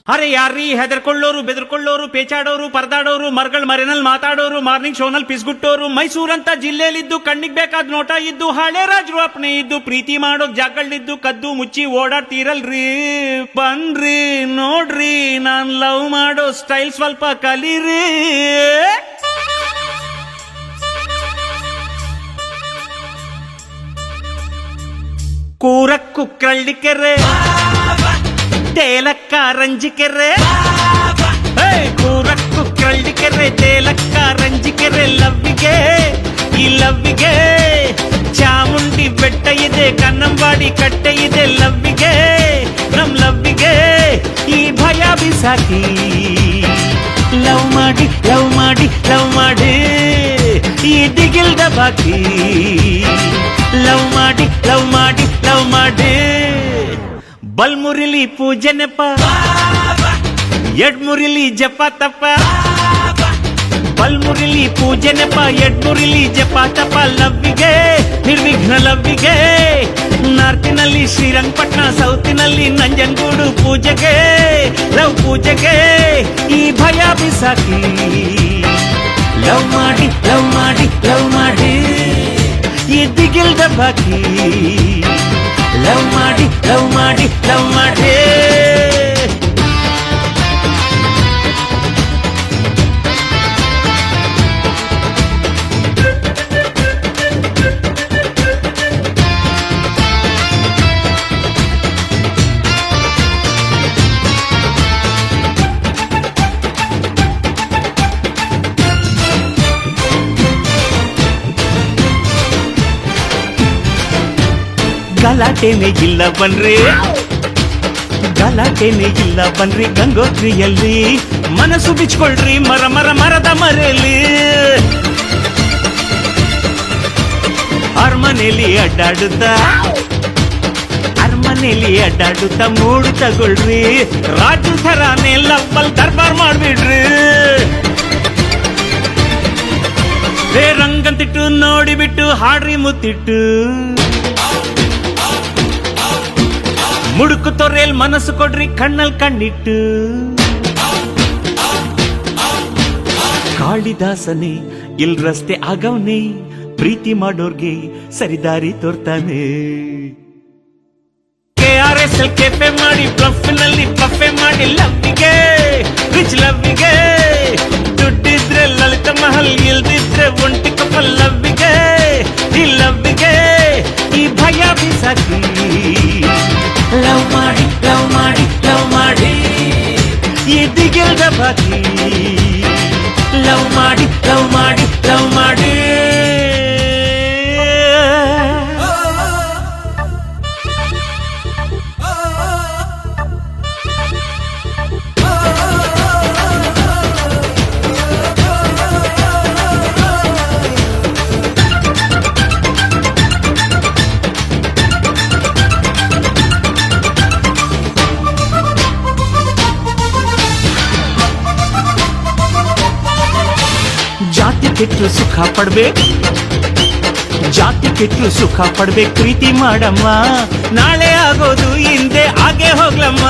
ಅರೆ ಯಾರೀ ಹೆದರ್ಕೊಳ್ಳೋರು ಬೆದರ್ಕೊಳ್ಳೋರು ಪೇಚಾಡೋರು ಪರದಾಡೋರು ಮರ್ಗಳ ಮರೆನಲ್ಲಿ ಮಾತಾಡೋರು ಮಾರ್ನಿಂಗ್ ಶೋನಲ್ಲಿ ಪಿಸ್ಗುಟ್ಟೋರು ಮೈಸೂರಂತ ಜಿಲ್ಲೆಯಲ್ಲಿದ್ದು ಕಣ್ಣಿಗೆ ಬೇಕಾದ ನೋಟ ಇದ್ದು ಹಳೆ ರಾಜರು ಅಪ್ನೆ ಇದ್ದು ಪ್ರೀತಿ ಮಾಡೋಕ್ ಜಾಗಗಳಿದ್ದು ಕದ್ದು ಮುಚ್ಚಿ ಓಡಾಡ್ತೀರಲ್ರಿ ಬನ್ರಿ ನೋಡ್ರಿ ನಾನ್ ಲವ್ ಮಾಡೋ ಸ್ಟೈಲ್ ಸ್ವಲ್ಪ ಕಲೀರಿ. ಕೂರಕ್ಕು ಕಳ್ಳಿಕೆರೆ ತೇಲಕ್ಕ ರಂಜಿಕೆರೆ ಕೂರಕ್ಕು ಕಳ್ಳಿಕೆರೆ ತೇಲಕ್ಕ ರಂಜಿಕೆರೆ ಲವ್ವಿಗೆ ಈ ಲವ್ವಿಗೆ ಚಾಮುಂಡಿ ಬೆಟ್ಟ ಇದೆ ಕನ್ನಂಬಾಡಿ ಕಟ್ಟೆ ಇದೆ ಲವ್ವಿಗೆ ನಮ್ ಲವ್ವಿಗೆ ಈ ಭಯ ಬಿಸಾಕಿ ಲವ್ ಮಾಡಿ ಲವ್ ಮಾಡಿ ಲವ್ ಮಾಡಿ ಈ ದಿಗಿಲ್ದ ಬಾಕಿ ಲವ್ ಮಾಡಿ ಲವ್ ಮಾಡಿ ಲವ್ ಮಾಡಿ ಬಲ್ಮುರಿಲಿ ಪೂಜೆ ನೆಪ ಎಡ್ಮುರಿಲಿ ಜಪ ತಪ ಬಲ್ಮುರಿಲಿ ಪೂಜೆ ನೆಪ ಎಡ್ಮುರಿಲಿ ಜಪ ತಪ ಲವ್ವಿಗೆ ನಿರ್ವಿಘ್ನ ಲವ್ವಿಗೆ ನಾರ್ತಿನಲ್ಲಿ ಶ್ರೀರಂಗಪಟ್ಟಣ ಸೌತಿನಲ್ಲಿ ನಂಜನಗೂಡು ಪೂಜೆಗೆ ಲವ್ ಪೂಜೆಗೆ ಈ ಭಯ ಬಿಸಾಕಿ ಲವ್ ಮಾಡಿ ಲವ್ ಮಾಡಿ ಲವ್ ಮಾಡಿ ಈ ದಿಗಿಲ್ದ ಬಾಕಿ ಲವ್ ಮಾಡಿ ಲವ್ ಮಾಡಿ ಲವ್ ಮಾಡಿ. ಗಲಾಟೆನೇ ಇಲ್ಲ ಬನ್ರಿ ಗಲಾಟೆನೇ ಇಲ್ಲ ಬನ್ರಿ ಗಂಗೋತ್ರಿಯಲ್ಲಿ ಮನಸ್ಸು ಬಿಚ್ಕೊಳ್ರಿ ಮರ ಮರ ಮರದ ಮರೆಯಲ್ಲಿ ಅರಮನೆಯಲ್ಲಿ ಅಡ್ಡಾಡುತ್ತಾ ಮೂಡು ತಗೊಳ್ರಿ ರಾಜು ಥರಾನೇ ಲವ್ವಲ್ ದರ್ಬಾರ್ ಮಾಡ್ಬಿಡ್ರಿ. ರಂಗಂತಿಟ್ಟು ನೋಡಿಬಿಟ್ಟು ಹಾಡ್ರಿ ಮುತ್ತಿಟ್ಟು ಮುಡುಕು ತೊರೆಯಲ್ ಮನಸ್ಸು ಕೊಡ್ರಿ ಕಣ್ಣಲ್ ಕಣ್ಣಿಟ್ಟು ಕಾಳಿದಾಸನೇ ಇಲ್ ರಸ್ತೆ ಆಗವ್ನೆ ಪ್ರೀತಿ ಮಾಡೋರ್ಗೆ ಸರಿದಾರಿ ತೋರ್ತಾನೆ. KRS ಕೆಫೆ ಮಾಡಿ ಬ್ಲಫ್ನಲ್ಲಿ ಪಫೆ ಮಾಡಿ ಲವ್ವಿಗೆ ರಿಚ್ ಲವ್ವಿಗೆ ದುಡ್ಡಿದ್ರೆ ಲಲಿತ ಮಹಲ್ ಇಲ್ದಿದ್ರೆ ಒಂಟಿ ಕಪಲ್ ಲವ್ವಿಗೆ ಈ ಲವ್ವಿಗೆ ಈ ಭಯ ಬಿಸಾಕಿ ಲವ್ ಮಾಡಿ ಲವ್ ಮಾಡಿ ಲವ್ ಮಾಡಿ ಈ ದಿಗಿಲ್ದ ಬಾಕಿ ಲವ್ ಮಾಡಿ ಲವ್ ಮಾಡಿ ಲವ್ ಮಾಡಿ. ಜಾತಿ ಕೆಟ್ಟರು ಸುಖ ಪಡ್ಬೇಕು ಜಾತಿ ಕೆಟ್ಟರು ಸುಖ ಪಡ್ಬೇಕು ಪ್ರೀತಿ ಮಾಡಮ್ಮ ನಾಳೆ ಆಗೋದು ಹಿಂದೆ ಹಾಗೆ ಹೋಗ್ಲಮ್ಮ.